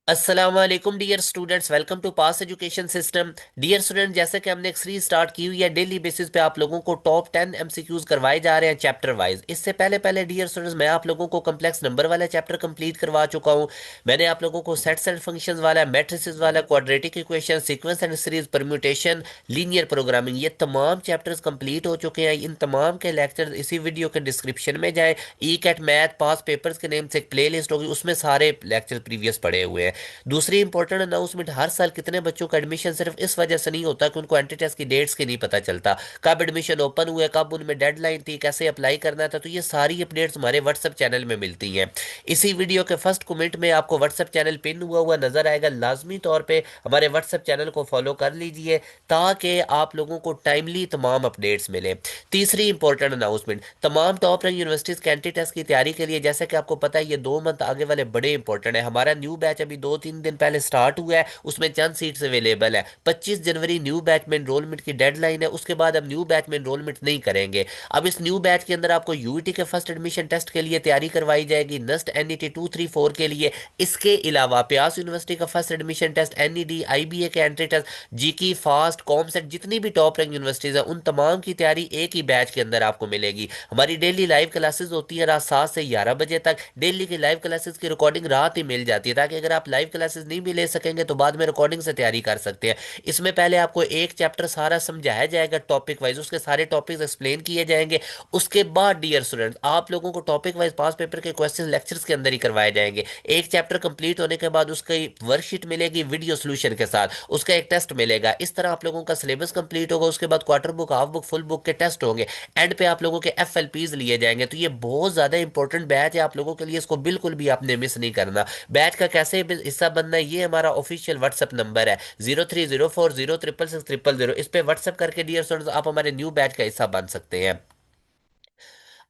अस्सलाम वालेकुम dear students, welcome to pass education system. Dear student, जैसे कि हमने एक सीरीज स्टार्ट की हुई है, डेली बेसिस पे आप लोगों को टॉप 10 एमसीक्यूज करवाए जा रहे हैं चैप्टर वाइज। इससे पहले पहले डियर स्टूडेंट्स, मैं आप लोगों को कम्प्लेक्स नंबर वाला चैप्टर कंप्लीट करवा चुका हूं। मैंने आप लोगों को सेट्स एंड फंक्शंस वाला, मैट्रिसेस वाला, quadratic equation, sequence and series, permutation, linear programming, ये तमाम चैप्टर्स कंप्लीट हो चुके हैं। इन तमाम के लेक्चर इसी वीडियो के डिस्क्रिप्शन में जाए। ई कैट मैथ पास पेपर्स के नेम से एक प्ले लिस्ट होगी, उसमें सारे लेक्चर प्रीवियस पड़े हुए हैं। दूसरी इंपॉर्टेंट अनाउंसमेंट, हर साल कितने बच्चों का एडमिशन सिर्फ इस वजह से नहीं होता कि उनको एंट्री टेस्ट की डेट्स की नहीं पता चलता, कब एडमिशन ओपन हुए, कब उनमें डेडलाइन थी, कैसे अप्लाई करना था। तो ये सारी अपडेट्स हमारे व्हाट्सएप चैनल में मिलती हैं। इसी वीडियो के फर्स्ट कमेंट में आपको व्हाट्सएप चैनल पिन हुआ हुआ नजर आएगा। लाजमी तौर पर हमारे व्हाट्सएप चैनल को फॉलो कर लीजिए ताकि आप लोगों को टाइमली तमाम अपडेट्स मिले। तीसरी इंपॉर्टेंट अनाउंसमेंट, तमाम टॉप रैंक यूनिवर्सिटीज के एंट्री टेस्ट की तैयारी के लिए, जैसे कि आपको पता है, ये 2 मंथ आगे वाले बड़े इंपॉर्टेंट है। हमारा न्यू बैच अभी 2-3 दिन पहले स्टार्ट हुआ है, उसमें चंद सीट्स अवेलेबल है। 25 जनवरी न्यू बैच में एनरोलमेंट की डेडलाइन है। उसके बाद अब न्यू बैच में एनरोलमेंट नहीं करेंगे। अब इस न्यू बैच के अंदर आपको यूईटी के फर्स्ट एडमिशन टेस्ट के लिए तैयारी करवाई जाएगी, नस्ट एनईटी 2-3-4 के लिए। इसके अलावा प्यास यूनिवर्सिटी का first admission test, NED, IBA के एंट्री टेस्ट, जीकी, फास्ट, कॉमसेट, जितनी भी टॉप रैंक यूनिवर्सिटीज है उन तमाम की तैयारी एक ही बैच के अंदर आपको मिलेगी। हमारी डेली लाइव क्लासेस होती है रात 7 से 11 बजे तक। डेली की लाइव क्लासेस की रिकॉर्डिंग रात ही मिल जाती है, ताकि अगर आप लाइव क्लासेस नहीं भी ले सकेंगे तो बाद में रिकॉर्डिंग से तैयारी कर सकते हैं। इसमें पहले आपको एक चैप्टर सारा समझाया जाएगा टॉपिक वाइज, उसके सारे टॉपिक्स एक्सप्लेन किए जाएंगे। उसके बाद डियर स्टूडेंट्स, आप लोगों को टॉपिक वाइज पास पेपर के क्वेश्चन लेक्चर्स के अंदर ही करवाए जाएंगे। एक चैप्टर कंप्लीट होने के बाद उसकी वर्कशीट मिलेगी वीडियो सोल्यूशन के साथ, उसका एक टेस्ट मिलेगा। इस तरह आप लोगों का सिलेबस कंप्लीट होगा। उसके बाद quarter book, half book, full book के टेस्ट होंगे। एंड पे आप लोगों के एफएलपीज लिए जाएंगे। तो ये बहुत ज्यादा इंपॉर्टेंट बैच है आप लोगों के लिए, इसको बिल्कुल भी आपने मिस नहीं करना। बैच का कैसे हिस्सा बनना है, ये हमारा ऑफिशियल व्हाट्सएप नंबर है 0304066600। इस पे व्हाट्सएप करके डियर स्टूडेंट्स आप हमारे न्यू बैच का हिस्सा बन सकते हैं।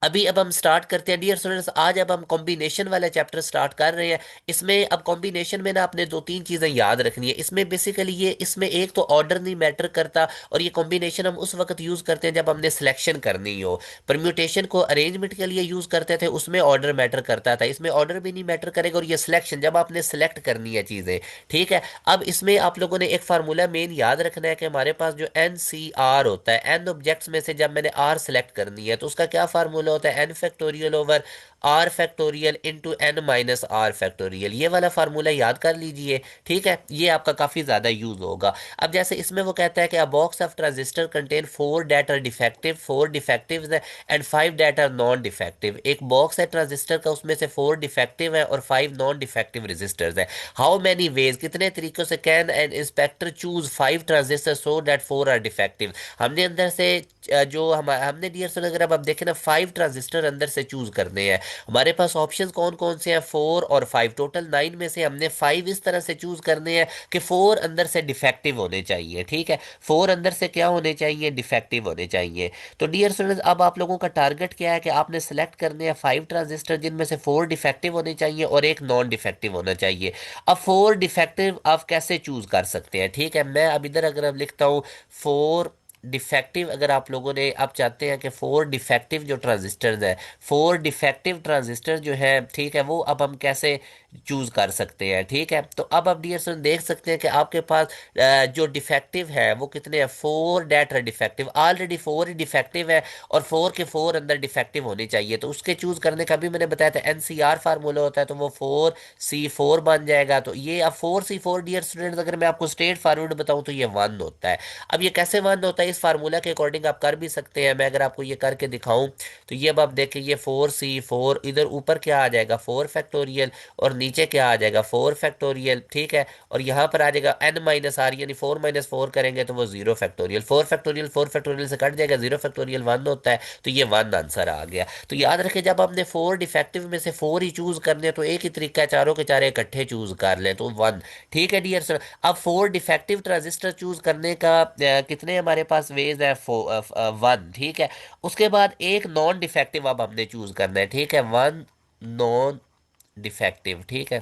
अभी अब हम स्टार्ट करते हैं डियर स्टूडेंट्स। आज अब हम कॉम्बिनेशन वाला चैप्टर स्टार्ट कर रहे हैं। इसमें अब कॉम्बिनेशन में ना आपने 2-3 चीजें याद रखनी है। इसमें बेसिकली ये, इसमें एक तो ऑर्डर नहीं मैटर करता, और ये कॉम्बिनेशन हम उस वक्त यूज करते हैं जब हमने सिलेक्शन करनी हो। परम्यूटेशन को अरेंजमेंट के लिए यूज करते थे, उसमें ऑर्डर मैटर करता था। इसमें ऑर्डर भी नहीं मैटर करेगा, और ये सिलेक्शन जब आपने सेलेक्ट करनी है चीजें। ठीक है। अब इसमें आप लोगों ने एक फार्मूला मेन याद रखना है कि हमारे पास जो एन सी आर होता है, एन ऑब्जेक्ट्स में से जब मैंने आर सेलेक्ट करनी है तो उसका क्या फार्मूला होता है, n factorial over r factorial into n minus r factorial. ये वाला फार्मूला याद कर लीजिए। ठीक है, ये आपका काफी ज्यादा यूज होगा। अब जैसे इसमें वो कहता है कि a box of transistor contain 4 data defective, 4 defective and 5 data non defective. एक बॉक्स है ट्रांजिस्टर का, उसमें से 4 डिफेक्टिव है और 5 नॉन डिफेक्टिव रेजिस्टर्स है। हाउ मैनी वेज, कितने तरीकों से can an inspector choose 5 transistor so that 4 are defective. हमने अंदर से जो हमने डियर सर, अगर अब आप देखें ना, 5 ट्रांजिस्टर अंदर से चूज करने हैं। हमारे पास ऑप्शंस कौन कौन से हैं, 4 और 5, टोटल 9 में से हमने 5 इस तरह से चूज करने हैं कि 4 अंदर से डिफेक्टिव होने चाहिए। ठीक है, 4 अंदर से क्या होने चाहिए, डिफेक्टिव होने चाहिए। तो डियर स्टूडेंट्स, अब आप लोगों का टारगेट क्या है कि आपने सेलेक्ट करने हैं 5 ट्रांजिस्टर जिनमें से 4 डिफेक्टिव होने चाहिए और एक नॉन डिफेक्टिव होना चाहिए। अब 4 डिफेक्टिव आप कैसे चूज कर सकते हैं, ठीक है, मैं अब इधर अगर अब लिखता हूँ 4 डिफेक्टिव, अगर आप लोगों ने, आप चाहते हैं कि 4 डिफेक्टिव जो ट्रांजिस्टर है, 4 डिफेक्टिव ट्रांजिस्टर जो है, ठीक है, वो अब हम कैसे चूज कर सकते हैं। ठीक है, तो अब आप डियर स्टूडेंट देख सकते हैं कि आपके पास जो डिफेक्टिव है वो कितने हैं, 4 डेटा डिफेक्टिव, ऑलरेडी 4 ही डिफेक्टिव है और 4 के 4 अंदर डिफेक्टिव होने चाहिए। तो उसके चूज करने का भी मैंने बताया था, एनसीआर फार्मूला होता है, तो वो 4C4 बन जाएगा। तो ये अब 4C4 डियर स्टूडेंट्स, अगर मैं आपको स्ट्रेट फॉरवर्ड बताऊं तो ये 1 होता है। अब ये कैसे 1 होता है, इस फार्मूला के अकॉर्डिंग आप कर भी सकते हैं। मैं अगर आपको ये करके दिखाऊं तो ये अब आप देखें, ये 4C4, इधर ऊपर क्या आ जाएगा, 4 फैक्टोरियल, और नीचे क्या आ जाएगा, 4 फैक्टोरियल। ठीक है, और यहाँ पर आ जाएगा एन माइनस आर, यानी 4 - 4 करेंगे तो वो 0 फैक्टोरियल। 4 फैक्टोरियल 4 फैक्टोरियल से कट जाएगा, 0 फैक्टोरियल 1 होता है। तो ये 1 आंसर आ गया। तो याद रखें, जब आपने 4 डिफेक्टिव में से 4 ही चूज करने हैं तो एक ही तरीका है, चारों के चारे इकट्ठे चूज कर लें तो 1। ठीक है डियर सर, अब 4 डिफेक्टिव ट्रांजिस्टर चूज करने का कितने हमारे पास वेज है, 1। ठीक है, उसके बाद एक नॉन डिफेक्टिव अब हमने चूज करना है। ठीक है, 1 नॉन डिफेक्टिव। ठीक है,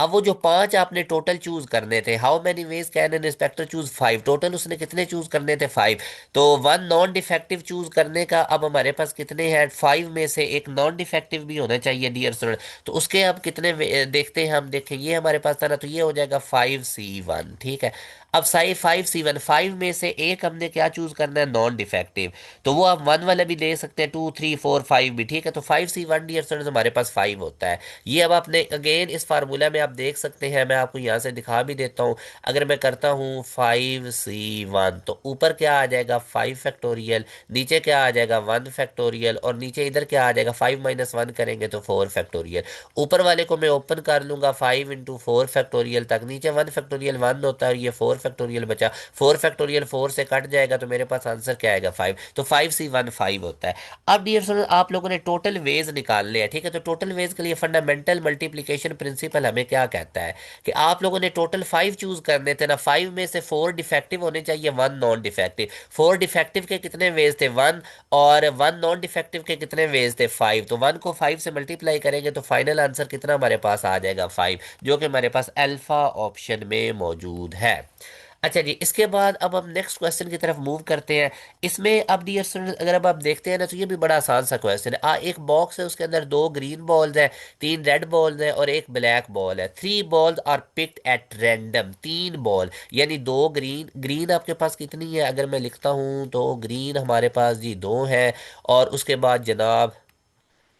अब वो जो पांच आपने टोटल चूज करने थे, how many ways can an inspector choose five, total उसने कितने चूज करने थे? फाइव। तो वन नॉन डिफेक्टिव चूज करने का अब हमारे पास कितने हैं? फाइव में से एक नॉन डिफेक्टिव भी होना चाहिए डियर स्टूडेंट। तो उसके अब कितने देखते हैं हम, देखें ये हमारे पास था ना, तो ये हो जाएगा 5C1। ठीक है। अब साई 5C1, फाइव में से एक हमने क्या चूज करना है? Non defective. तो वो आप वन वाला भी ले सकते हैं, 2 3 4 5 भी। ठीक है, तो 5C1 डियर स्टूडेंट हमारे पास फाइव होता है। ये अब आपने अगेन इस फार्मूला में आप देख सकते हैं, मैं आपको यहाँ से दिखा भी देता हूँ। अगर मैं करता हूँ 5C1, तो ऊपर क्या आ जाएगा? 5 फैक्टोरियल। नीचे क्या आ जाएगा? 1 फैक्टोरियल। और नीचे इधर क्या आ जाएगा? 5 - 1 करेंगे तो 4 फैक्टोरियल। ऊपर वाले को मैं ओपन कर लूंगा, 5 × 4 फैक्टोरियल तक। नीचे 1 फैक्टोरियल 1 होता है, और ये 4 फैक्टोरियल बचा। 4 फैक्टोरियल 4 से कट जाएगा, तो मेरे पास आंसर क्या आएगा? 5। तो 5C1 5 होता है। अब डियर स्टूडेंट आप लोगों ने टोटल वेज निकालने हैं। ठीक है, तो टोटल वेज के लिए फंडामेंटल मल्टीप्लिकेशन प्रिंसिपल हमें क्या कहता है कि आप लोगों ने टोटल फाइव चूज करने थे ना। फाइव में से फोर डिफेक्टिव होने चाहिए, one non defective. Four defective के कितने वेज थे? वन। और वन नॉन डिफेक्टिव के कितने वेज थे? फाइव। तो वन को फाइव से मल्टीप्लाई करेंगे तो फाइनल आंसर कितना हमारे पास आ जाएगा? फाइव, जो कि हमारे पास अल्फा ऑप्शन में मौजूद है। अच्छा जी, इसके बाद अब हम नेक्स्ट क्वेश्चन की तरफ मूव करते हैं। इसमें अब डियर स्टूडेंट अगर अब आप देखते हैं ना, तो ये भी बड़ा आसान सा क्वेश्चन है। एक बॉक्स है, उसके अंदर दो ग्रीन बॉल्स हैं, तीन रेड बॉल्स हैं और एक ब्लैक बॉल है। Three balls are picked at random. तीन बॉल यानी दो ग्रीन, ग्रीन आपके पास कितनी है? अगर मैं लिखता हूँ तो ग्रीन हमारे पास जी दो है। और उसके बाद जनाब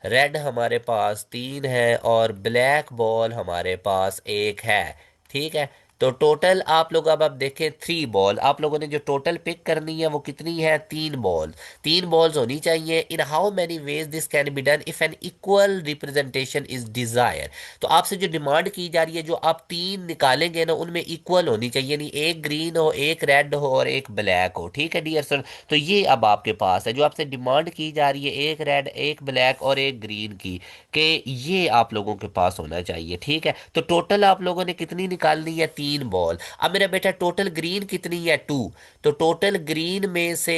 रेड हमारे पास तीन है, और ब्लैक बॉल हमारे पास एक है। ठीक है। तो टोटल आप लोग अब देखें, थ्री बॉल आप लोगों ने जो टोटल पिक करनी है वो कितनी है? तीन बॉल। तीन बॉल्स होनी चाहिए। In how many ways this can be done if an equal representation is desire. तो आपसे जो डिमांड की जा रही है, जो आप तीन निकालेंगे ना, उनमें इक्वल होनी चाहिए, नहीं एक ग्रीन हो, एक रेड हो और एक ब्लैक हो। ठीक है डियर सर। तो ये अब आपके पास है, जो आपसे डिमांड की जा रही है, एक रेड एक ब्लैक और एक ग्रीन की, कि ये आप लोगों के पास होना चाहिए। ठीक है, तो टोटल आप लोगों ने कितनी निकालनी है? तीन बॉल। अब मेरा बेटा टोटल ग्रीन कितनी है? टू। तो टोटल ग्रीन में से,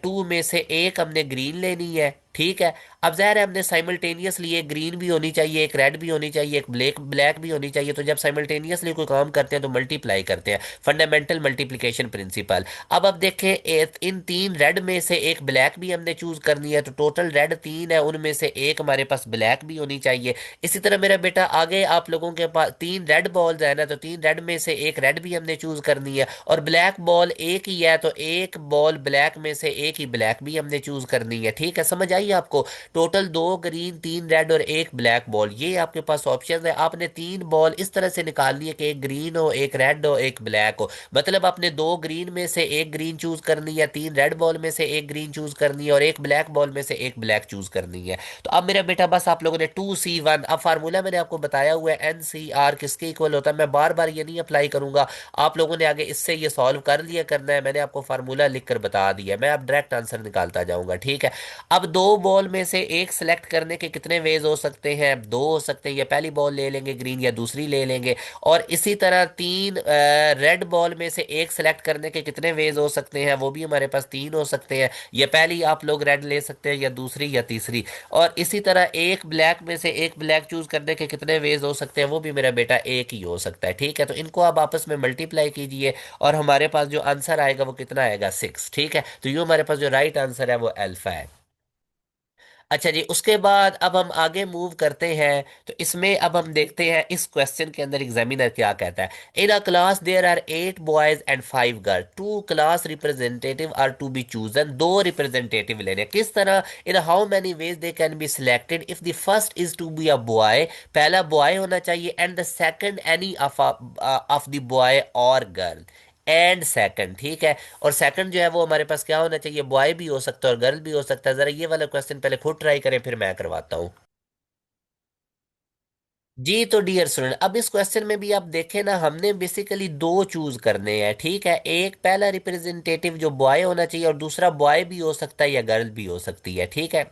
टू में से एक हमने ग्रीन लेनी है। ठीक है। अब ज़ाहिर है हमने साइमल्टेनियसली एक ग्रीन भी होनी चाहिए, एक रेड भी होनी चाहिए, एक ब्लैक ब्लैक भी होनी चाहिए। तो जब साइमल्टेनियसली कोई काम करते हैं तो मल्टीप्लाई करते हैं, फंडामेंटल मल्टीप्लिकेशन प्रिंसिपल। अब देखें, इन तीन रेड में से एक ब्लैक भी हमने चूज करनी है, तो टोटल रेड तीन है, उनमें से एक हमारे पास ब्लैक भी होनी चाहिए। इसी तरह मेरा बेटा आगे आप लोगों के पास तीन रेड बॉल्स है ना, तो तीन रेड में से एक रेड भी हमने चूज करनी है, और ब्लैक बॉल एक ही है, तो एक बॉल ब्लैक में से एक ही ब्लैक भी हमने चूज करनी है। ठीक है, समझ आई आपको? टोटल दो ग्रीन तीन रेड और एक ब्लैक बॉल, ये आपके पास ऑप्शन है। आपने तीन बॉल इस तरह से निकालनी है कि एक ग्रीन हो, एक रेड हो, एक ब्लैक हो। मतलब आपने दो ग्रीन में से एक ग्रीन चूज करनी है, तीन रेड बॉल में से एक ग्रीन चूज करनी है, और एक ब्लैक बॉल में से एक ब्लैक चूज करनी है। तो अब मेरा बेटा बस आप लोगों ने 2C1, अब फार्मूला मैंने आपको बताया हुआ है NCR किसके इक्वल होता है, मैं बार बार ये नहीं अप्लाई करूंगा। आप लोगों ने आगे इससे ये सॉल्व कर लिया करना है, मैंने आपको फार्मूला लिख कर बता दिया, मैं अब डायरेक्ट आंसर निकालता जाऊंगा। ठीक है। अब दो बॉल में से एक सेलेक्ट करने के कितने वेज हो सकते हैं? दो हो सकते हैं, या पहली बॉल ले लेंगे ग्रीन, या दूसरी ले लेंगे। और इसी तरह तीन रेड बॉल में से एक सेलेक्ट करने के कितने वेज हो सकते हैं? वो भी हमारे पास तीन हो सकते हैं, या पहली आप लोग रेड ले सकते हैं, या दूसरी या तीसरी। और इसी तरह एक ब्लैक में से एक ब्लैक चूज करने के कितने वेज हो सकते हैं? वो भी मेरा बेटा एक ही हो सकता है। ठीक है, तो इनको आप आपस में मल्टीप्लाई कीजिए, और हमारे पास जो आंसर आएगा वो कितना आएगा? 6। ठीक है, तो ये हमारे पास जो राइट आंसर है वो अल्फा है। अच्छा जी, उसके बाद अब हम आगे मूव करते हैं। तो इसमें अब हम देखते हैं इस क्वेश्चन के अंदर एग्जामिनर क्या कहता है। In a class there are 8 boys and 5 girl, two class representative are to be chosen. दो रिप्रेजेंटेटिव लेने, किस तरह? In how many ways they can be selected if the first is to be a boy, पहला boy होना चाहिए, and the second any of the boy और girl, and second. ठीक है। और सेकंड जो है वो हमारे पास क्या होना चाहिए? बॉय भी हो सकता है और गर्ल भी हो सकता है। जरा ये वाला क्वेश्चन पहले खुद ट्राई करें, फिर मैं करवाता हूँ। जी, तो डियर स्टूडेंट अब इस क्वेश्चन में भी आप देखें ना, हमने बेसिकली दो चूज करने हैं। ठीक है, एक पहला रिप्रेजेंटेटिव जो बॉय होना चाहिए, और दूसरा बॉय भी हो सकता है या गर्ल भी हो सकती है। ठीक है।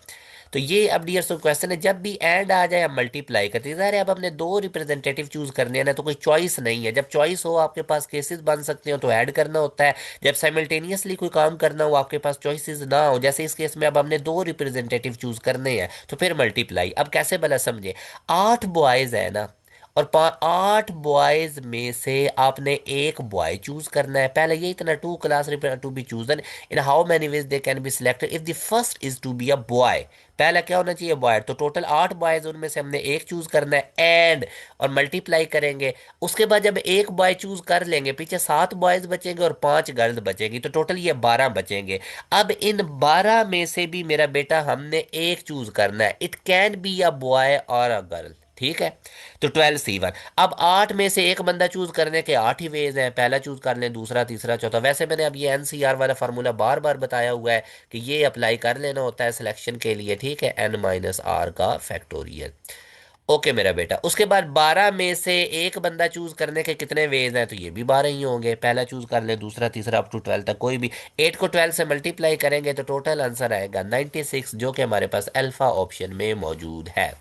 तो ये अब डियर स्टूडेंट क्वेश्चन है, जब भी एंड आ जाए हम मल्टीप्लाई करते हैं। ज़ाहिर है अब हमने दो रिप्रेजेंटेटिव चूज करने हैं ना, तो कोई चॉइस नहीं है। जब चॉइस हो आपके पास केसेस बन सकते हो तो ऐड करना होता है। जब साइमल्टेनियसली कोई काम करना हो, आपके पास चॉइसेस ना हो, जैसे इस केस में अब हमने दो रिप्रेजेंटेटिव चूज करने हैं, तो फिर मल्टीप्लाई। अब कैसे भला समझे? 8 बॉयज है ना, और 8 बॉयज में से आपने एक बॉय चूज करना है। पहले ये इतना, two class to be chosen in how many ways they can be selected if the first is to be a boy. पहला क्या होना चाहिए, बॉय। तो टोटल 8 बॉयज, उनमें से हमने एक चूज करना है, एंड और मल्टीप्लाई करेंगे। उसके बाद जब एक बॉय चूज कर लेंगे, पीछे 7 बॉयज बचेंगे और 5 गर्ल्स बचेंगी, तो टोटल ये 12 बचेंगे। अब इन 12 में से भी मेरा बेटा हमने एक चूज करना है, it can be a boy और अ गर्ल। ठीक है, तो 12C1। अब 8 में से एक बंदा चूज करने के 8 ही वेज हैं, पहला चूज कर लें, दूसरा, तीसरा, चौथा। वैसे मैंने अब ये NCR वाला फार्मूला बार बार बताया हुआ है कि ये अप्लाई कर लेना होता है सिलेक्शन के लिए। ठीक है, N-R का फैक्टोरियल। ओके मेरा बेटा, उसके बाद 12 में से एक बंदा चूज करने के कितने वेज हैं, तो ये भी 12 ही होंगे। पहला चूज कर ले, दूसरा, तीसरा, अप टू 12 तक कोई भी। 8 को 12 से मल्टीप्लाई करेंगे तो टोटल आंसर आएगा 96, जो कि हमारे पास अल्फा ऑप्शन में मौजूद है।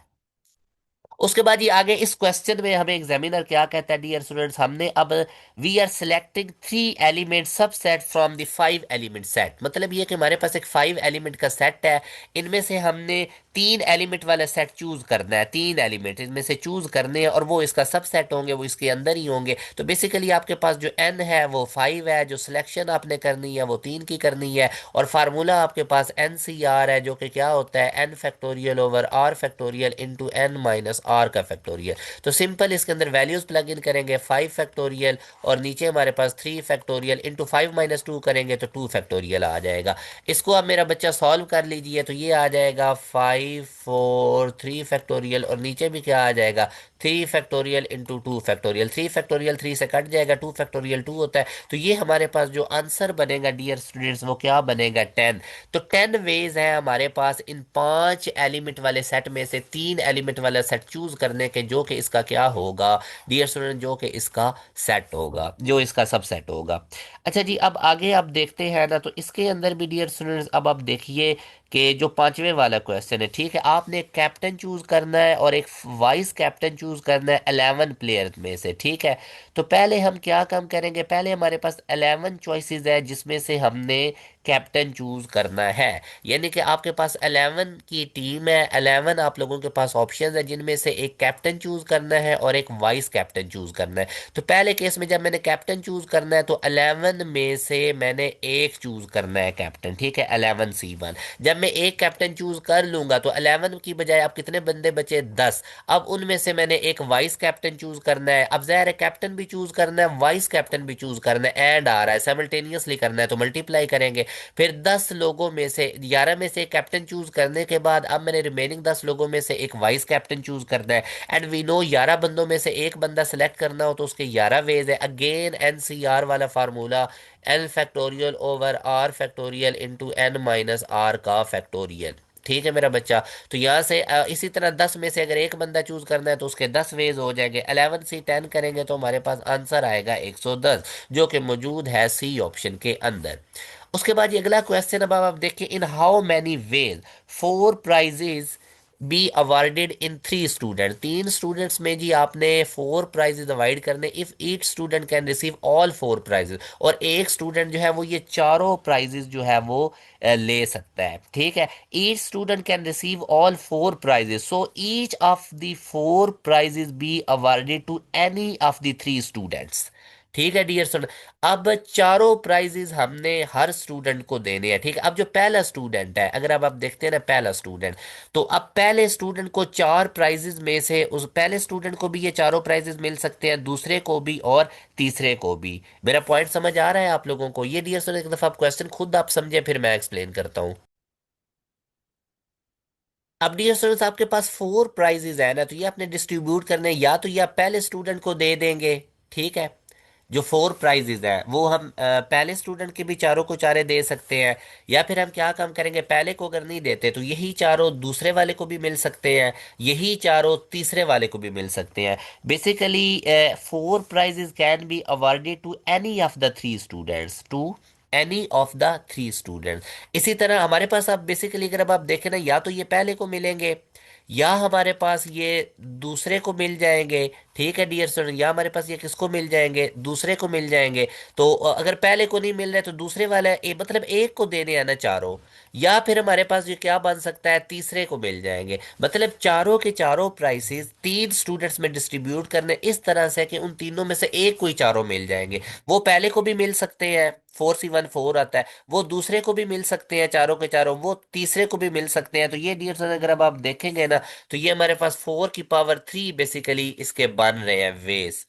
उसके बाद ये आगे इस क्वेश्चन में हमें एग्जामिनर क्या कहता है, डियर स्टूडेंट्स, हमने अब we are selecting 3 element subset from the 5 element set. मतलब ये कि हमारे पास एक 5 एलिमेंट का सेट है, इनमें से हमने 3 एलिमेंट वाला सेट चूज करना है। 3 एलिमेंट इनमें से चूज करने हैं और वो इसका सबसेट होंगे, वो इसके अंदर ही होंगे। तो बेसिकली आपके पास जो एन है वो 5 है, जो सिलेक्शन आपने करनी है वो 3 की करनी है, और फार्मूला आपके पास NCR है, जो कि क्या होता है, N फैक्टोरियल/R फैक्टोरियल इंटू N-R का फैक्टोरियल। तो सिंपल इसके अंदर वैल्यूज प्लग इन करेंगे, 5 फैक्टोरियल, और नीचे हमारे पास 3 फैक्टोरियल इंटू 5 - 2 करेंगे तो 2 फैक्टोरियल आ जाएगा। इसको आप मेरा बच्चा सॉल्व कर लीजिए, तो ये आ जाएगा 5 4 3 फैक्टोरियल, और नीचे भी क्या आ जाएगा, 3 फैक्टोरियल इंटू 2 फैक्टोरियल। 3 फैक्टोरियल 3 से कट जाएगा, 2 फैक्टोरियल 2 होता है। तो ये हमारे पास जो आंसर बनेगा डियर स्टूडेंट्स, वो क्या बनेगा, 10। तो 10 वेज है हमारे पास इन 5 एलिमेंट वाले सेट में से 3 एलिमेंट वाला सेट चूज करने के, जो कि इसका क्या होगा डियर स्टूडेंट, जो कि इसका सेट होगा, जो इसका सबसेट होगा। अच्छा जी, अब आगे आप देखते हैं ना, तो इसके अंदर भी डियर स्टूडेंट्स अब आप देखिए कि जो 5वें वाला क्वेश्चन है, ठीक है, आपने एक कैप्टन चूज करना है और एक वाइस कैप्टन चूज करना है 11 प्लेयर में से। ठीक है, तो पहले हम क्या काम करेंगे, पहले हमारे पास 11 चॉइसेस है जिसमें से हमने कैप्टन चूज करना है। यानी कि आपके पास 11 की टीम है, 11 आप लोगों के पास ऑप्शन है, जिनमें से एक कैप्टन चूज करना है और एक वाइस कैप्टन चूज करना है। तो पहले केस में जब मैंने कैप्टन चूज करना है, तो 11 में से मैंने एक चूज करना है कैप्टन। ठीक है, 11C1। जब मैं एक कैप्टन चूज कर लूंगा तो 11 की बजाय अब कितने बंदे बचे, 10। अब उनमें से मैंने एक वाइस कैप्टन चूज करना है। अब ज़ाहिर है कैप्टन भी चूज करना है, वाइस कैप्टन भी चूज करना है, एंड आ रहा है साइमल्टेनियसली करना है, तो मल्टीप्लाई करेंगे। फिर 10 लोगों में से 11 में से एक कैप्टन चूज करने के बाद अब मैंने रिमेनिंग 10 लोगों में से एक वाइस कैप्टन चूज करना है। एंड वी नो 11 बंदों में से एक बंदा सेलेक्ट करना हो तो उसके 11 वेज है। अगेन NCR वाला formula, L factorial factorial into N-R का फैक्टोरियल। ठीक है मेरा बच्चा, तो यहाँ से इसी तरह 10 में से अगर एक बंदा चूज करना है तो उसके 10 वेज हो जाएंगे। 11 से 10 करेंगे तो हमारे पास आंसर आएगा 110, जो कि मौजूद है C ऑप्शन के अंदर। उसके बाद ये अगला क्वेश्चन, अब आप देखिए, in how many ways 4 prizes be awarded in 3 student. 3 students में जी आपने 4 प्राइजेज अवॉइड करने, if each student can receive all 4 prizes, और एक स्टूडेंट जो है वो ये चारों प्राइजेज जो है वो ले सकता है। ठीक है, each student can receive all 4 prizes, so each of the 4 prizes be awarded to any of the 3 students. ठीक है डियर स्टूडेंट, अब चारों प्राइजेस हमने हर स्टूडेंट को देने हैं। ठीक है, अब जो पहला स्टूडेंट है, अगर अब आप देखते हैं ना पहला स्टूडेंट, तो अब पहले स्टूडेंट को 4 प्राइजेस में से उस पहले स्टूडेंट को भी ये चारों प्राइजेस मिल सकते हैं, दूसरे को भी और तीसरे को भी। मेरा पॉइंट समझ आ रहा है आप लोगों को? ये डियर स्टूडेंट एक दफा आप क्वेश्चन खुद आप समझे, फिर मैं एक्सप्लेन करता हूँ। अब डियर स्टूडेंट्स आपके पास 4 प्राइजेस है ना, तो ये आपने डिस्ट्रीब्यूट करने हैं। या तो ये आप पहले स्टूडेंट को दे देंगे, ठीक है, जो 4 प्राइजेस है वो हम पहले स्टूडेंट के भी चारों को चारे दे सकते हैं। या फिर हम क्या काम करेंगे, पहले को अगर नहीं देते तो यही चारों दूसरे वाले को भी मिल सकते हैं, यही चारों तीसरे वाले को भी मिल सकते हैं। Basically 4 prizes can be awarded to any of the 3 students, to any of the 3 students. इसी तरह हमारे पास अब बेसिकली अगर अब आप देखें ना, या तो ये पहले को मिलेंगे, या हमारे पास ये दूसरे को मिल जाएंगे। ठीक है डियर स्टूडेंट, या हमारे पास ये किसको मिल जाएंगे, दूसरे को मिल जाएंगे। तो अगर पहले को नहीं मिल रहा है तो दूसरे वाला मतलब एक को देने आना चारों। या फिर हमारे पास ये क्या बन सकता है, तीसरे को मिल जाएंगे। मतलब चारों के चारों प्राइसेस तीन स्टूडेंट्स में डिस्ट्रीब्यूट करने इस तरह से कि उन तीनों में से एक को ही चारों मिल जाएंगे। वो पहले को भी मिल सकते हैं, 4C14 आता है। वो दूसरे को भी मिल सकते हैं चारों के चारों, वो तीसरे को भी मिल सकते हैं। तो ये डियर सर अगर अब आप देखेंगे ना, तो ये हमारे पास 4 की पावर 3 बेसिकली इसके बन रहे हैं वेज।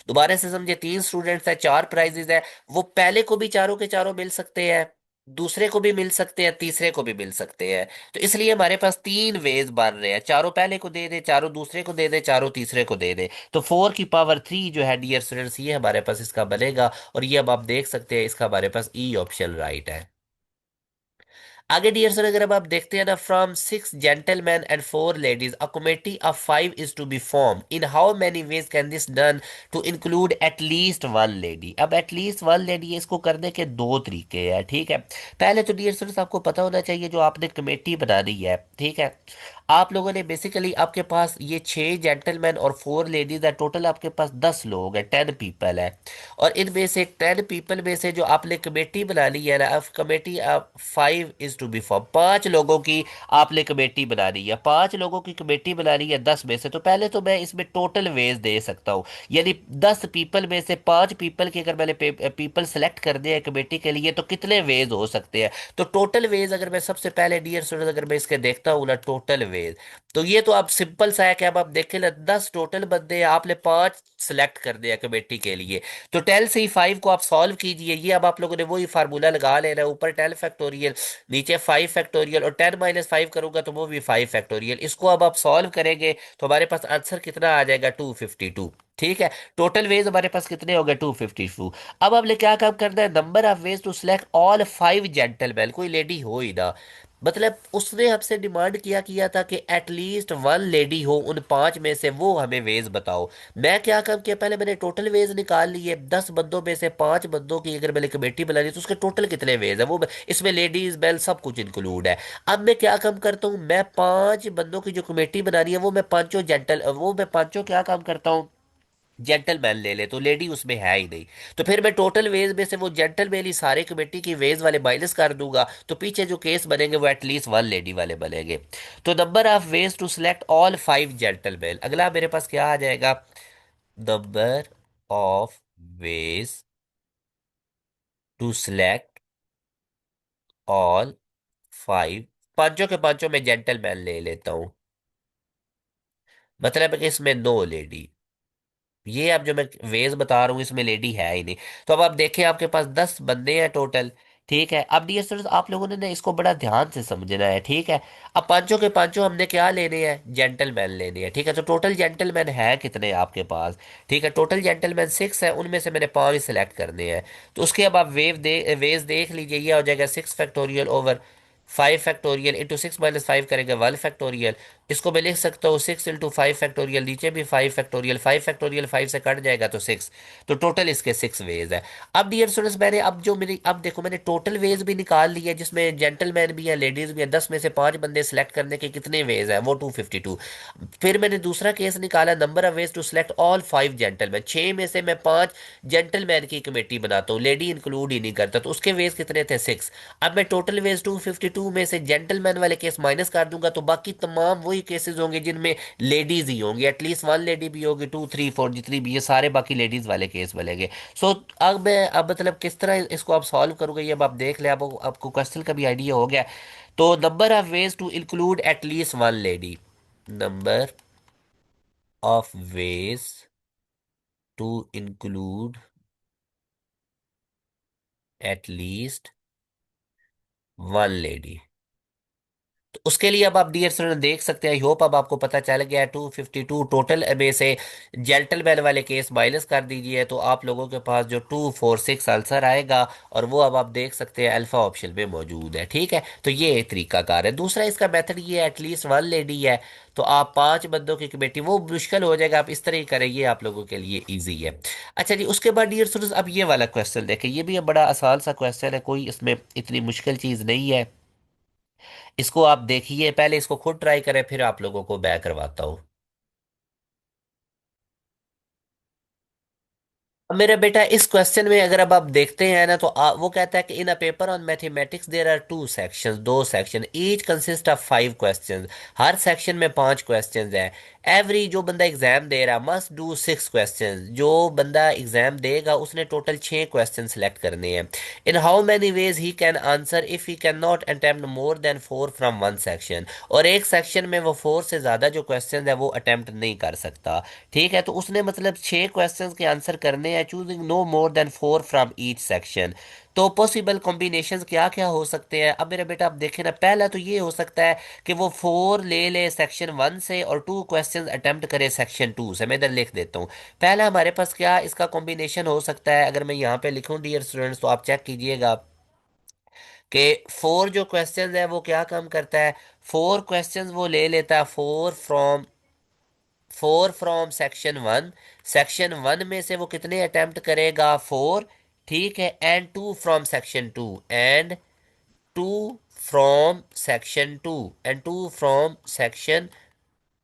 दोबारा से समझे, तीन स्टूडेंट्स है, चार प्राइजेस है। वो पहले को भी चारों के चारों मिल सकते हैं, दूसरे को भी मिल सकते हैं, तीसरे को भी मिल सकते हैं। तो इसलिए हमारे पास तीन वेज बन रहे हैं, चारों पहले को दे दे, चारों दूसरे को दे दे, चारों तीसरे को दे दे। तो 4 की पावर 3 जो है डियर स्टूडेंट्स, ये हमारे पास इसका बनेगा। और ये अब आप देख सकते हैं, इसका हमारे पास ई ऑप्शन राइट है। आगे डियर सर अगर अब आप देखते हैं ना, from 6 gentlemen and 4 ladies a committee of 5 is to be form, in how many ways can this done to include at least 1 lady. अब एटलीस्ट 1 लेडी इसको करने के दो तरीके हैं। ठीक है, पहले तो डियर स्टूडेंट्स आपको पता होना चाहिए, जो आपने कमेटी बनानी है, ठीक है, आप लोगों ने बेसिकली आपके पास ये 6 जेंटलमैन और 4 लेडीज है, टोटल आपके पास 10 लोग हैं, 10 पीपल है। और इनमें से 10 पीपल में से जो आपने कमेटी बना ली है ना, अब कमेटी आप 5 इज टू बी 4, 5 लोगों की आपने कमेटी बनानी है, 5 लोगों की कमेटी बनानी है 10 में से। तो पहले तो मैं इसमें टोटल वेज दे सकता हूँ, यानी 10 पीपल में से 5 पीपल की अगर मैंने पीपल सेलेक्ट कर दिया है कमेटी के लिए, तो कितने वेज हो सकते हैं। तो टोटल वेज अगर मैं सबसे पहले डियर स्टूडेंट अगर मैं इसके देखता हूँ ना, टोटल वेज, तो ये तो आप सिंपल सा है कि अब आप देखें ना, 10 टोटल बंदे हैं, आपने 5 सेलेक्ट कर दिया कमेटी के लिए। तो 10 से ही 5 को आप सॉल्व कीजिए। ये अब आप लोगों ने वही फार्मूला लगा लेना है, ऊपर 10 फैक्टोरियल, नीचे 5 फैक्टोरियल, और 10 - 5 करूंगा तो वो भी 5 फैक्टोरियल। इसको अब आप सॉल्व करेंगे तो हमारे पास आंसर कितना आ जाएगा, 252। ठीक है, टोटल वेज हमारे पास कितने हो गए, 252। अब हमने क्या काम करना है, number of ways to select all 5 gentlemen, कोई लेडी हो ही ना। मतलब उसने हमसे डिमांड किया किया था कि एटलीस्ट 1 लेडी हो उन 5 में से, वो हमें वेज बताओ। मैं क्या काम किया, पहले मैंने टोटल वेज निकाल लिए, 10 बंदों में से 5 बंदों की अगर मैंने कमेटी बना ली तो उसके टोटल कितने वेज है, वो इसमें लेडीज बेल सब कुछ इंक्लूड है। अब मैं क्या काम करता हूँ, मैं 5 बंदों की जो कमेटी बनानी है, वो मैं पांचों क्या काम करता हूँ, जेंटलमैन ले ले, तो लेडी उसमें है ही नहीं। तो फिर मैं टोटल वेज में से वो जेंटलमैन ही सारे कमेटी की वेज वाले माइनस कर दूंगा, तो पीछे जो केस बनेंगे वो एटलीस्ट 1 लेडी वाले बनेंगे। तो number of ways to select all 5 gentlemen, अगला मेरे पास क्या आ जाएगा, number of ways to select all 5, पांचों के पांचों में जेंटलमैन ले लेता हूं, मतलब कि इसमें नो लेडी। ये अब जो मैं वेज बता रहा हूँ इसमें लेडी है ही नहीं। तो अब आप देखें, आपके पास 10 बंदे हैं टोटल। ठीक है, अब डियर स्टूडेंट्स आप लोगों ने ना इसको बड़ा ध्यान से समझना है। ठीक है, अब पांचों के पांचों हमने क्या लेने हैं, जेंटलमैन लेने हैं। ठीक है, तो टोटल जेंटलमैन है कितने आपके पास, ठीक है, टोटल जेंटलमैन 6 है, उनमें से मैंने 5 सेलेक्ट करने हैं। तो उसके अब आप वेज देख लीजिए, ये हो जाएगा 6 फैक्टोरियल ओवर 5 फैक्टोरियल इंटू 6 - 5 करेंगे 1 फैक्टोरियल। इसको मैं लिख सकता हूँ 6 × 5 फैक्टोरियल, नीचे भी 5 फैक्टोरियल, 5 फैक्टोरियल 5 से कट जाएगा तो 6। तो टोटल इसके 6 वेज है। अब डियर स्टूडेंट्स मैंने अब जो मेरी अब देखो, मैंने टोटल वेज भी निकाल लिया जिसमें जेंटलमैन भी है, लेडीज भी है, 10 में से 5 बंदे सेलेक्ट करने के कितने वेज है, वो 252। फिर मैंने दूसरा केस निकाला, number of ways to select all 5 gentlemen, 6 में से मैं 5 जेंटलमैन की कमेटी बनाता हूँ, लेडी इंक्लूड ही नहीं करता, तो उसके वेज कितने थे, 6। अब मैं टोटल वेज 252 में से जेंटलमैन वाले केस माइनस कर दूंगा, तो बाकी तमाम वही केसेस होंगे जिनमें लेडीज ही होंगी, एटलीस्ट 1 लेडी भी होगी, 2 3 4 जितनी भी, ये सारे बाकी लेडीज वाले केस बनेंगे। सो अब मतलब किस तरह इसको आप सॉल्व करोगे, ये अब आप देख ले, अब आपको क्वेश्चन का भी आइडिया हो गया। तो number of ways to include at least 1 lady, number of ways to include at least 1 lady. तो उसके लिए अब आप डियर स्टूडेंट देख सकते हैं, आई होप अब आपको पता चल गया है। 252 टोटल में से जेंटलमैन वाले केस माइनस कर दीजिए, तो आप लोगों के पास जो 246 आंसर आएगा, और वो अब आप देख सकते हैं अल्फा ऑप्शन में मौजूद है। ठीक है, तो ये एक तरीकाकार है। दूसरा इसका मेथड ये है, एटलीस्ट 1 लेडी है, तो आप 5 बंदों की कमेटी, वो मुश्किल हो जाएगा, आप इस तरह ही करें, ये आप लोगों के लिए ईजी है। अच्छा जी, उसके बाद डियर स्टूडेंट्स अब ये वाला क्वेश्चन देखें, ये भी बड़ा आसान सा क्वेश्चन है, कोई इसमें इतनी मुश्किल चीज़ नहीं है। इसको आप देखिए, पहले इसको खुद ट्राई करें, फिर आप लोगों को बैक करवाता हूँ। अब मेरा बेटा इस क्वेश्चन में अगर अब आप देखते हैं ना, तो वो कहता है कि in a paper on mathematics there are two sections, दो section, each consist of five questions. हर सेक्शन में पांच क्वेश्चंस हैं। एवरी, जो बंदा एग्जाम दे रहा, मस्ट डू सिक्स क्वेश्चंस। जो बंदा एग्जाम देगा उसने टोटल छह क्वेश्चन सेलेक्ट करने हैं। इन how many veg he can answer if he can not attempt more than four from one section. और एक सेक्शन में वो फोर से ज्यादा जो क्वेश्चन है वो अटेम्प्ट नहीं कर सकता। ठीक है, तो उसने मतलब छह क्वेश्चंस के आंसर करने हैं, choosing no more than four from each section. तो पॉसिबल कॉम्बिनेशंस क्या क्या हो सकते हैं? अब मेरा बेटा आप देखें ना, पहला तो ये हो सकता है कि वो फोर ले ले सेक्शन वन से और टू क्वेश्चंस अटेम्प्ट करे सेक्शन टू से। मैं इधर लिख देता हूँ। पहला हमारे पास क्या इसका कॉम्बिनेशन हो सकता है, अगर मैं यहाँ पे लिखूं डियर स्टूडेंट्स, तो आप चेक कीजिएगा कि फोर जो क्वेश्चंस है वो क्या काम करता है। फोर क्वेश्चंस वो ले लेता है, four from section one. Section one में से वो कितने अटेम्प्ट करेगा? फोर। ठीक है, and two from section two, and two from section two, and two from section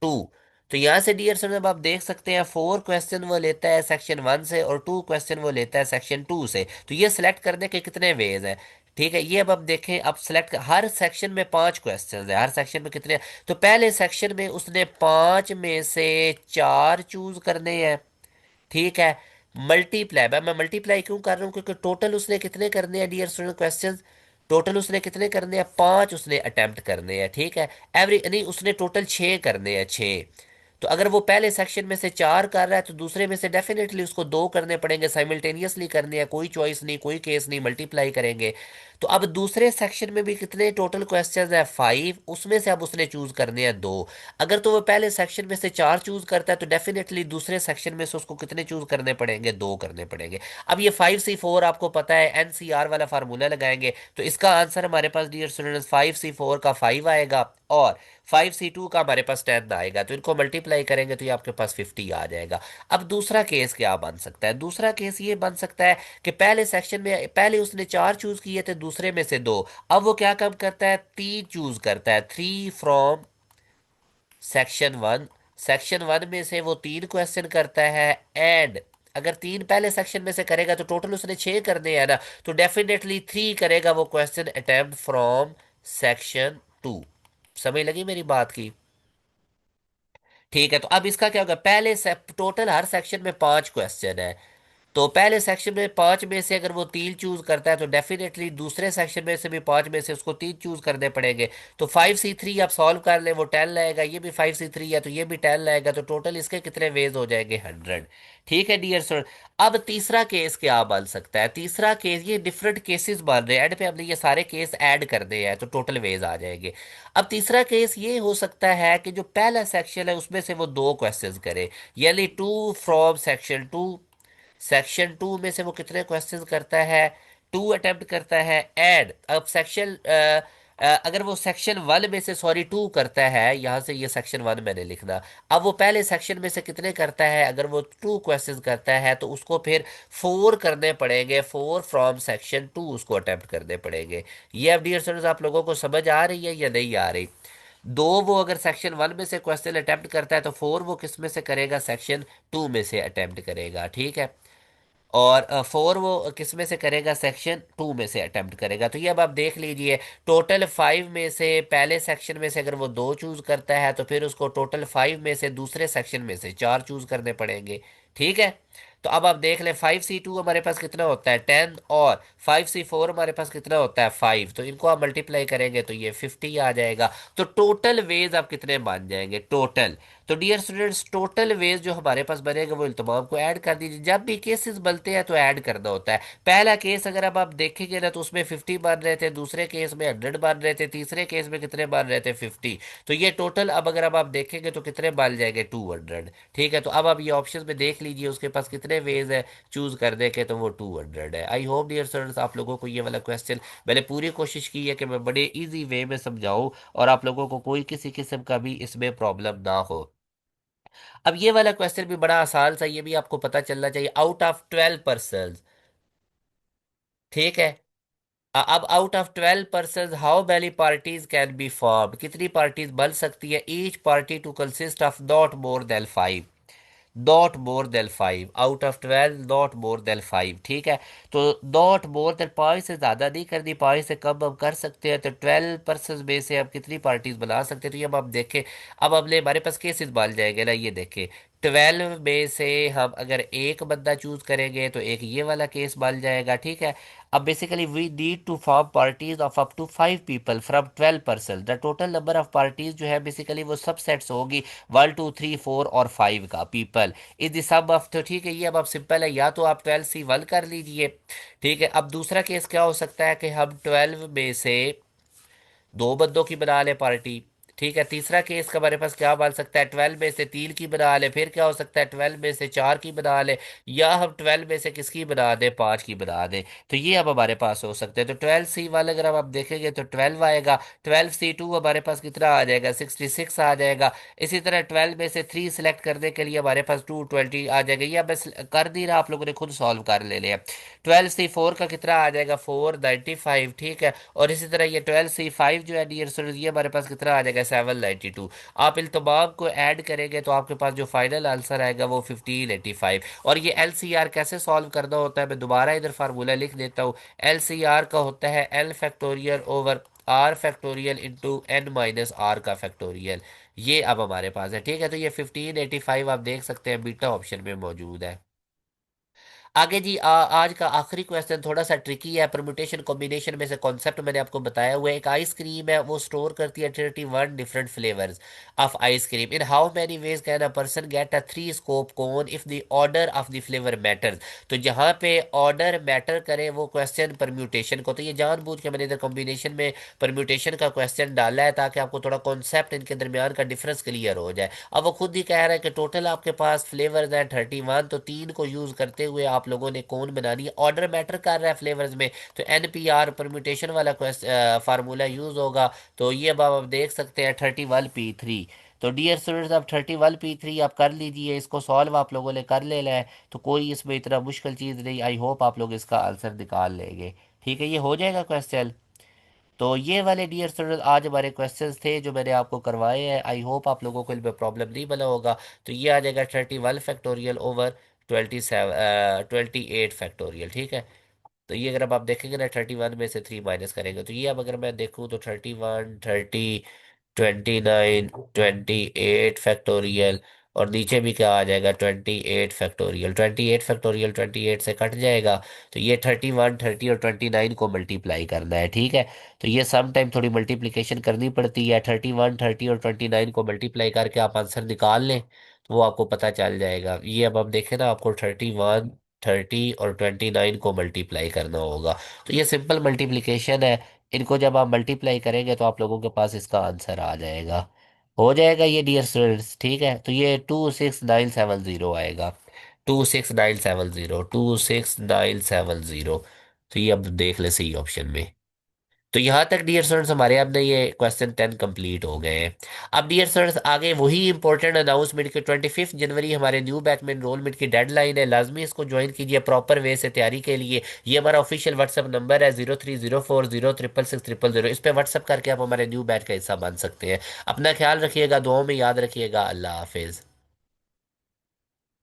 two. तो यहां से डियर स्टूडेंट अब आप देख सकते हैं, फोर क्वेश्चन वो लेता है सेक्शन वन से और टू क्वेश्चन वो लेता है सेक्शन टू से। तो ये सिलेक्ट करने के कितने वेज हैं? ठीक है, ये अब देखें, अब सिलेक्ट हर सेक्शन में पांच क्वेश्चन है, हर सेक्शन में कितने? तो पहले सेक्शन में उसने पांच में से चार चूज करने हैं। ठीक है, मल्टीप्लाई, मैं मल्टीप्लाई क्यों कर रहा हूँ, क्योंकि टोटल उसने कितने करने हैं डियर स्टूडेंट क्वेश्चंस? टोटल उसने कितने करने हैं? पांच उसने अटेम्प्ट करने हैं। ठीक है, एवरी नहीं, उसने टोटल छः करने हैं, छः। तो अगर वो पहले सेक्शन में से चार कर रहा है तो दूसरे में से डेफिनेटली उसको दो करने पड़ेंगे, साइमल्टेनियसली करने हैं, कोई चॉइस नहीं, कोई केस नहीं, मल्टीप्लाई करेंगे। तो अब दूसरे सेक्शन में भी कितने टोटल क्वेश्चंस है? फाइव, उसमें से अब उसने चूज करने हैं दो। अगर तो वो पहले सेक्शन में से चार चूज करता है तो डेफिनेटली दूसरे सेक्शन में से उसको कितने चूज करने पड़ेंगे? दो करने पड़ेंगे। अब ये 5C4 आपको पता है, एनसीआर वाला फार्मूला लगाएंगे तो इसका आंसर हमारे पास डियर स्टूडेंट्स 5C4 का 5 आएगा और 5C2 का हमारे पास 10 आएगा। तो इनको मल्टीप्लाई करेंगे तो ये आपके पास 50 आ जाएगा। अब दूसरा केस क्या बन सकता है? दूसरा केस ये बन सकता है कि पहले सेक्शन में पहले उसने चार चूज किए थे, दूसरे में से दो। अब वो क्या काम करता है? तीन चूज करता है, three from section one. Section one में से वो तीन क्वेश्चन करता है, एंड अगर तीन पहले सेक्शन में से करेगा तो टोटल उसने छह करने हैं ना, तो डेफिनेटली थ्री करेगा वो question attempt from section to. समझ लगी मेरी बात की? ठीक है, तो अब इसका क्या होगा, पहले से टोटल हर सेक्शन में पांच क्वेश्चन है। तो पहले सेक्शन में पांच में से अगर वो तीन चूज करता है तो डेफिनेटली दूसरे सेक्शन में से भी पांच में से उसको तीन चूज करने पड़ेंगे। तो 5C3 आप सॉल्व कर ले, वो 10 लाएगा, ये भी 5C3 है तो ये भी 10 लाएगा, तो टोटल इसके कितने वेज हो जाएंगे? 100। ठीक है डियर सर। अब तीसरा केस क्या बन सकता है? तीसरा केस, ये डिफरेंट केसेस बन रहे हैं, एंड पे हमने ये सारे केस ऐड कर दिए हैं तो टोटल वेज आ जाएंगे। अब तीसरा केस ये हो सकता है कि जो पहला सेक्शन है उसमें से वो दो क्वेश्चंस करे, यानी two from section two. Section two में से वो कितने क्वेश्चंस करता है? टू अटेम्प्ट करता है। एड अब अगर वो सेक्शन वन में से, सॉरी, टू करता है, यहां से ये सेक्शन वन मैंने लिखना। अब वो पहले सेक्शन में से कितने करता है? अगर वो टू क्वेश्चंस करता है तो उसको फिर फोर करने पड़ेंगे, फोर फ्रॉम सेक्शन टू उसको अटेम्प्ट करने पड़ेंगे। ये अब डियर स्टूडेंट्स आप लोगों को समझ आ रही है या नहीं आ रही? दो वो अगर सेक्शन वन में से क्वेश्चन अटेम्प्ट करता है तो फोर वो किस में से करेगा? सेक्शन टू में से अटेम्प्ट करेगा। ठीक है, और फोर वो किस में से करेगा? सेक्शन टू में से अटेम्प्ट करेगा। तो ये अब आप देख लीजिए, टोटल फाइव में से पहले सेक्शन में से अगर वो दो चूज करता है तो फिर उसको टोटल फाइव में से दूसरे सेक्शन में से चार चूज करने पड़ेंगे। ठीक है, तो अब आप देख लें, 5C2 हमारे पास कितना होता है? 10, और 5C4 हमारे पास कितना होता है? 5। तो इनको आप मल्टीप्लाई करेंगे तो ये 50 आ जाएगा। तो टोटल वेज आप कितने मान जाएंगे टोटल? तो डियर स्टूडेंट्स, टोटल वेज जो हमारे पास बनेगा वो इन तमाम को ऐड कर दीजिए। जब भी केसेस बनते हैं तो ऐड करना होता है। पहला केस अगर अब आप देखेंगे ना तो उसमें 50 बन रहे थे, दूसरे केस में 100 बन रहे थे, तीसरे केस में कितने बन रहे थे? 50। तो ये टोटल अब अगर अब आप देखेंगे तो कितने बन जाएंगे? 200। ठीक है, तो अब आप ये ऑप्शन में देख लीजिए उसके पास कितने वेज है चूज करने के, तो वो 200 है। आई होप डियर स्टूडेंट्स आप लोगों को ये वाला क्वेश्चन, मैंने पूरी कोशिश की है कि मैं बड़े इजी वे में समझाऊं और आप लोगों को कोई किसी किस्म का भी इसमें प्रॉब्लम ना हो। अब ये वाला क्वेश्चन भी बड़ा आसान सा, ये भी आपको पता चलना चाहिए। आउट ऑफ 12 पर्सन, ठीक है, अब out of 12 person how many parties can be form, कितनी पार्टीज बन सकती है? Each party to consist of not more than 5, not more than 5 out of 12, not more than 5, ठीक है। तो नॉट मोर देन 5 से ज्यादा नहीं करनी, 5 से कम हम कर सकते हैं। तो 12 पर्सन में से हम कितनी पार्टीज बना सकते हैं? तो ये अब हम देखें, अब हमने हमारे पास केसेस बन जाएंगे ना, ये देखें। 12 में से हम अगर एक बंदा चूज करेंगे तो एक ये वाला केस बन जाएगा, ठीक है। अब basically we need to form parties of up to 5 people from 12 person, the total number of parties जो है बेसिकली वो सबसेट्स होगी 1 2 3 4 और 5 का people is the sum of. तो ठीक है, ये अब सिंपल है, या तो आप 12C1 कर लीजिए, ठीक है। अब दूसरा केस क्या हो सकता है कि हम 12 में से दो बंदों की बना ले पार्टी, ठीक है। तीसरा केस का हमारे पास क्या बन सकता है? 12 में से 3 की बना ले, फिर क्या हो सकता है? 12 में से 4 की बना ले, या हम 12 में से किसकी बना दे? 5 की बना दे। तो ये अब हमारे पास हो सकते हैं। तो 12C1 अगर हम अब देखेंगे तो 12 आएगा, 12C2 हमारे पास कितना आ जाएगा? 66 आ जाएगा। इसी तरह 12 में से 3 सिलेक्ट करने के लिए हमारे पास 220 आ जाएगा। ये बस कर दी रहा, आप लोगों ने खुद सॉल्व कर ले लिया। 12C4 का कितना आ जाएगा? 495, ठीक है। और इसी तरह ये 12C5 जो है डियर स्टूडेंट, ये हमारे पास कितना आ जाएगा? 792। आप इन तमाम को ऐड करेंगे तो आपके पास जो फाइनल आंसर आएगा वो 1585। और ये LCR कैसे सॉल्व करना होता है, मैं दोबारा इधर फार्मूला लिख देता हूँ। LCR का होता है L factorial over R factorial into N minus R का फैक्टोरियल। ये अब हमारे पास है, ठीक है। तो ये 1585 आप देख सकते हैं बीटा ऑप्शन में मौजूद है। आगे जी, आज का आखिरी क्वेश्चन थोड़ा सा ट्रिकी है। परम्यूटेशन कॉम्बिनेशन में से कॉन्सेप्ट मैंने आपको बताया हुआ है। एक आइसक्रीम है, वो स्टोर करती है 31 different flavours of ice cream. In how many ways can a person get a 3 scope cone if the order of the flavour matters. तो जहाँ पे ऑर्डर मैटर करे वो क्वेश्चन परम्यूटेशन को, तो ये जानबूझ के मैंने इधर कॉम्बिनेशन में परम्यूटेशन का क्वेश्चन डाला है ताकि आपको थोड़ा कॉन्सेप्ट इनके दरमियान का डिफरेंस क्लियर हो जाए। अब वो खुद ही कह रहा है कि टोटल आपके पास फ्लेवर्स हैं 31, तो 3 को यूज करते हुए आप लोगों ने कौन बनानी है? ऑर्डर मैटर कर रहा है फ्लेवर्स में, तो NPR परम्यूटेशन वाला फार्मूला यूज होगा। तो ये अब आप देख सकते हैं 31P3। तो डियर स्टूडेंट्स, अब 31P3 आप कर लीजिए, इसको सॉल्व आप लोगों ने कर लेना है। तो कोई इसमें इतना मुश्किल चीज़ नहीं, आई होप आप लोग इसका आंसर निकाल लेंगे। ठीक है, ये हो जाएगा क्वेश्चन। तो ये वाले डियर स्टूडेंट आज हमारे क्वेश्चंस थे जो मैंने आपको करवाए हैं। आई होप आप लोगों को इनमें प्रॉब्लम नहीं बना होगा। तो ये आ जाएगा 31 फैक्टोरियल ओवर 28 फैक्टोरियल, ठीक है। तो ये अगर अब आप देखेंगे ना, 31 में से 3 माइनस करेंगे, तो ये अब अगर मैं देखूँ तो 31, 29, 28 फैक्टोरियल, और नीचे भी क्या आ जाएगा? 28 फैक्टोरियल। 28 फैक्टोरियल 28 से कट जाएगा। तो ये 31, 30 और 29 को मल्टीप्लाई करना है, ठीक है। तो ये सम टाइम थोड़ी मल्टीप्लिकेशन करनी पड़ती है। 31, 30 और 29 को मल्टीप्लाई करके आप आंसर निकाल लें तो वो आपको पता चल जाएगा। ये अब हम देखें ना, आपको 31, 30 और 29 को मल्टीप्लाई करना होगा। तो ये सिंपल मल्टीप्लिकेशन है। इनको जब आप मल्टीप्लाई करेंगे तो आप लोगों के पास इसका आंसर आ जाएगा। हो जाएगा ये डियर स्टूडेंट्स, ठीक है। तो ये 26970 आएगा। 26970। तो ये अब देख ले सही ऑप्शन में। तो यहाँ तक डियर स्टूडेंट्स हमारे अपने ये क्वेश्चन 10 कंप्लीट हो गए हैं। अब डियर स्टूडेंट्स आगे वही इंपॉर्टेंट अनाउंसमेंट के 25 जनवरी हमारे न्यू बैच में एनरोलमेंट की डेडलाइन है। लाजमी इसको ज्वाइन कीजिए प्रॉपर वे से तैयारी के लिए। ये हमारा ऑफिशियल व्हाट्सअप नंबर है 0304066600। इस पर व्हाट्सअप करके आप हमारे न्यू बैच का हिस्सा बन सकते हैं। अपना ख्याल रखिएगा, दुआओं में याद रखिएगा। अल्लाह हाफिज़।